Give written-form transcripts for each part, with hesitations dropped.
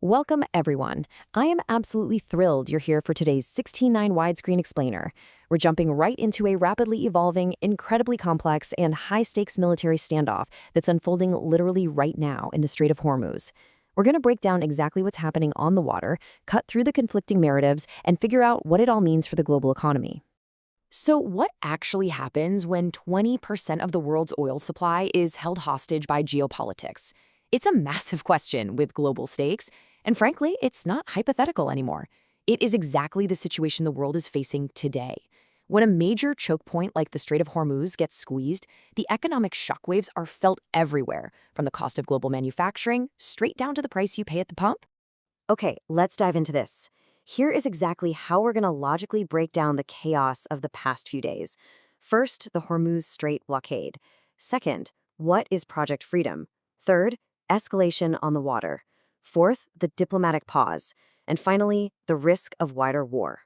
Welcome, everyone. I am absolutely thrilled you're here for today's 16:9 widescreen explainer. We're jumping right into a rapidly evolving, incredibly complex, and high-stakes military standoff that's unfolding literally right now in the Strait of Hormuz. We're going to break down exactly what's happening on the water, cut through the conflicting narratives, and figure out what it all means for the global economy. So what actually happens when 20% of the world's oil supply is held hostage by geopolitics? It's a massive question with global stakes, and frankly, it's not hypothetical anymore. It is exactly the situation the world is facing today. When a major choke point like the Strait of Hormuz gets squeezed, the economic shockwaves are felt everywhere, from the cost of global manufacturing straight down to the price you pay at the pump. Okay, let's dive into this. Here is exactly how we're going to logically break down the chaos of the past few days. First, the Hormuz Strait blockade. Second, what is Project Freedom? Third, escalation on the water. Fourth, the diplomatic pause. And finally, the risk of wider war.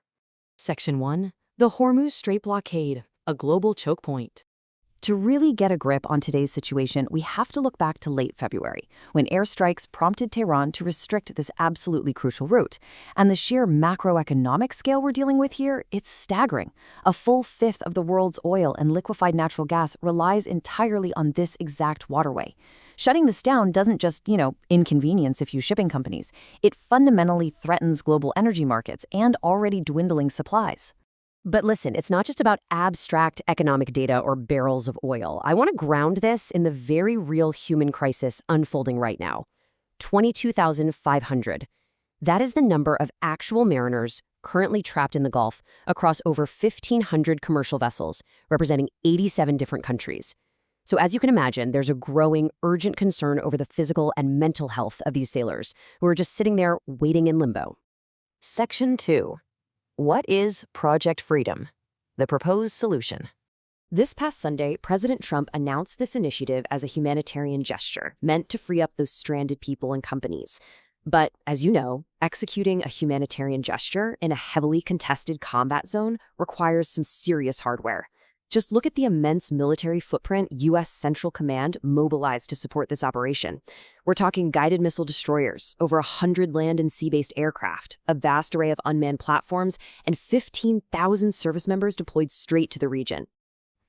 Section 1. The Hormuz Strait Blockade, a global choke point. To really get a grip on today's situation, we have to look back to late February, when airstrikes prompted Tehran to restrict this absolutely crucial route. And the sheer macroeconomic scale we're dealing with here, it's staggering. A full fifth of the world's oil and liquefied natural gas relies entirely on this exact waterway. Shutting this down doesn't just, inconvenience a few shipping companies. It fundamentally threatens global energy markets and already dwindling supplies. But listen, it's not just about abstract economic data or barrels of oil. I want to ground this in the very real human crisis unfolding right now. 22,500. That is the number of actual mariners currently trapped in the Gulf across over 1,500 commercial vessels, representing 87 different countries. So as you can imagine, there's a growing, urgent concern over the physical and mental health of these sailors who are just sitting there waiting in limbo. Section 2. What is Project Freedom? The proposed solution. This past Sunday, President Trump announced this initiative as a humanitarian gesture meant to free up those stranded people and companies. But, as you know, executing a humanitarian gesture in a heavily contested combat zone requires some serious hardware. Just look at the immense military footprint U.S. Central Command mobilized to support this operation. We're talking guided missile destroyers, over 100 land and sea-based aircraft, a vast array of unmanned platforms, and 15,000 service members deployed straight to the region.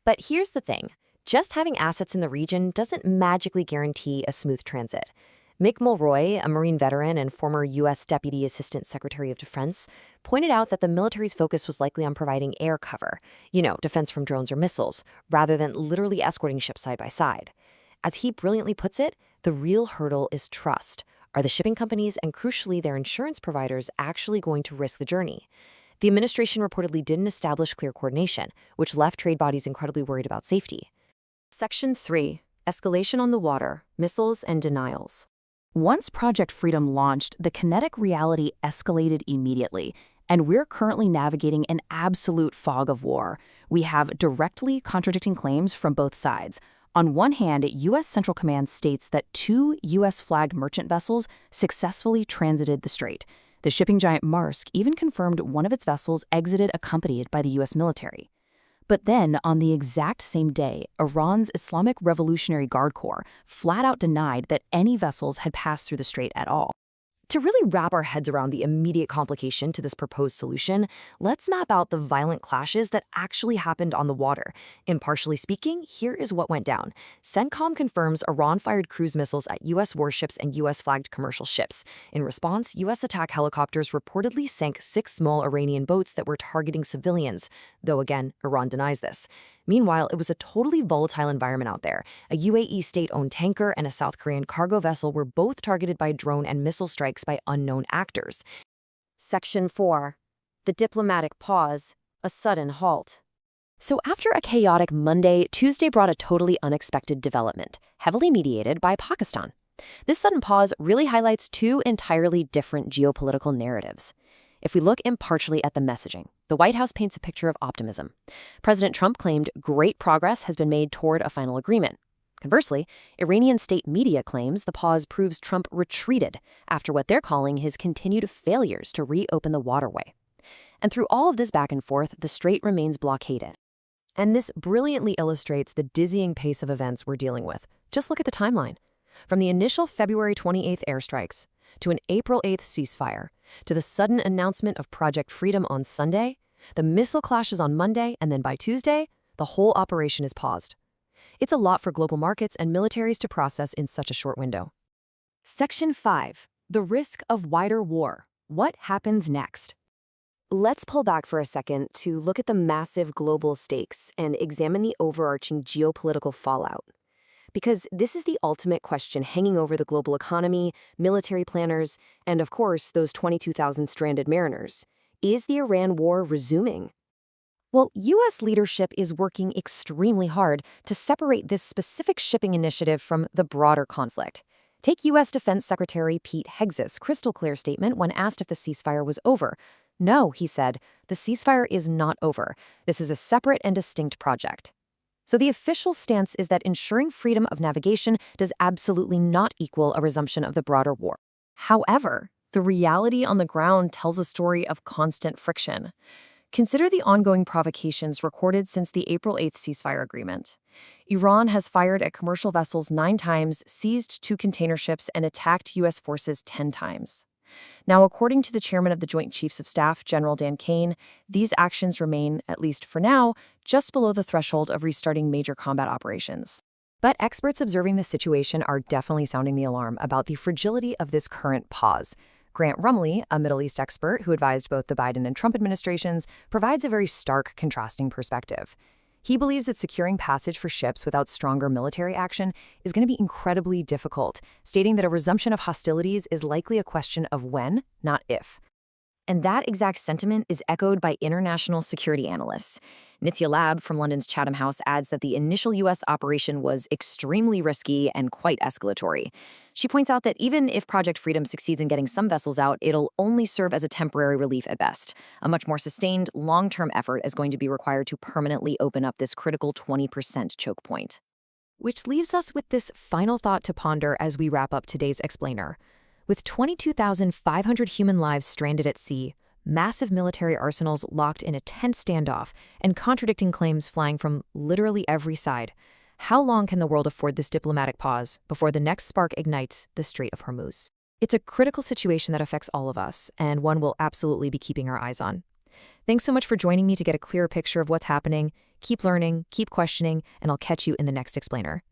But here's the thing. Just having assets in the region doesn't magically guarantee a smooth transit. Mick Mulroy, a Marine veteran and former U.S. Deputy Assistant Secretary of Defense, pointed out that the military's focus was likely on providing air cover, defense from drones or missiles, rather than literally escorting ships side by side. As he brilliantly puts it, the real hurdle is trust. Are the shipping companies and, crucially, their insurance providers actually going to risk the journey? The administration reportedly didn't establish clear coordination, which left trade bodies incredibly worried about safety. Section 3. Escalation on the water, missiles and denials. Once Project Freedom launched, the kinetic reality escalated immediately, and we're currently navigating an absolute fog of war. We have directly contradicting claims from both sides. On one hand, U.S. Central Command states that 2 U.S.-flagged merchant vessels successfully transited the strait. The shipping giant Maersk even confirmed one of its vessels exited accompanied by the U.S. military. But then, on the exact same day, Iran's Islamic Revolutionary Guard Corps flat out denied that any vessels had passed through the strait at all. To really wrap our heads around the immediate complication to this proposed solution, let's map out the violent clashes that actually happened on the water. Impartially speaking, here is what went down. CENTCOM confirms Iran fired cruise missiles at U.S. warships and U.S.-flagged commercial ships. In response, U.S. attack helicopters reportedly sank 6 small Iranian boats that were targeting civilians, though again, Iran denies this. Meanwhile, it was a totally volatile environment out there. A UAE state-owned tanker and a South Korean cargo vessel were both targeted by drone and missile strikes by unknown actors. Section 4. The diplomatic pause, a sudden halt. So after a chaotic Monday, Tuesday brought a totally unexpected development, heavily mediated by Pakistan. This sudden pause really highlights 2 entirely different geopolitical narratives. If we look impartially at the messaging, the White House paints a picture of optimism. President Trump claimed great progress has been made toward a final agreement. Conversely, Iranian state media claims the pause proves Trump retreated after what they're calling his continued failures to reopen the waterway. And through all of this back and forth, the strait remains blockaded. And this brilliantly illustrates the dizzying pace of events we're dealing with. Just look at the timeline. From the initial February 28th airstrikes to an April 8th ceasefire, to the sudden announcement of Project Freedom on Sunday, the missile clashes on Monday, and then by Tuesday, the whole operation is paused. It's a lot for global markets and militaries to process in such a short window. Section 5. The risk of wider war. What happens next? Let's pull back for a second to look at the massive global stakes and examine the overarching geopolitical fallout. Because this is the ultimate question hanging over the global economy, military planners, and of course, those 22,000 stranded mariners. Is the Iran war resuming? Well, U.S. leadership is working extremely hard to separate this specific shipping initiative from the broader conflict. Take U.S. Defense Secretary Pete Hegseth's crystal-clear statement when asked if the ceasefire was over. No, he said, the ceasefire is not over. This is a separate and distinct project. So the official stance is that ensuring freedom of navigation does absolutely not equal a resumption of the broader war. However, the reality on the ground tells a story of constant friction. Consider the ongoing provocations recorded since the April 8th ceasefire agreement. Iran has fired at commercial vessels 9 times, seized 2 container ships, and attacked U.S. forces 10 times. Now, according to the chairman of the Joint Chiefs of Staff, General Dan Kane, these actions remain, at least for now, just below the threshold of restarting major combat operations. But experts observing the situation are definitely sounding the alarm about the fragility of this current pause. Grant Rumley, a Middle East expert who advised both the Biden and Trump administrations, provides a very stark, contrasting perspective. He believes that securing passage for ships without stronger military action is going to be incredibly difficult, stating that a resumption of hostilities is likely a question of when, not if. And that exact sentiment is echoed by international security analysts. Nitya Lab from London's Chatham House adds that the initial U.S. operation was extremely risky and quite escalatory. She points out that even if Project Freedom succeeds in getting some vessels out, it'll only serve as a temporary relief at best. A much more sustained, long-term effort is going to be required to permanently open up this critical 20% choke point. Which leaves us with this final thought to ponder as we wrap up today's explainer. With 22,500 human lives stranded at sea, massive military arsenals locked in a tense standoff, and contradicting claims flying from literally every side, how long can the world afford this diplomatic pause before the next spark ignites the Strait of Hormuz? It's a critical situation that affects all of us, and one we'll absolutely be keeping our eyes on. Thanks so much for joining me to get a clearer picture of what's happening. Keep learning, keep questioning, and I'll catch you in the next explainer.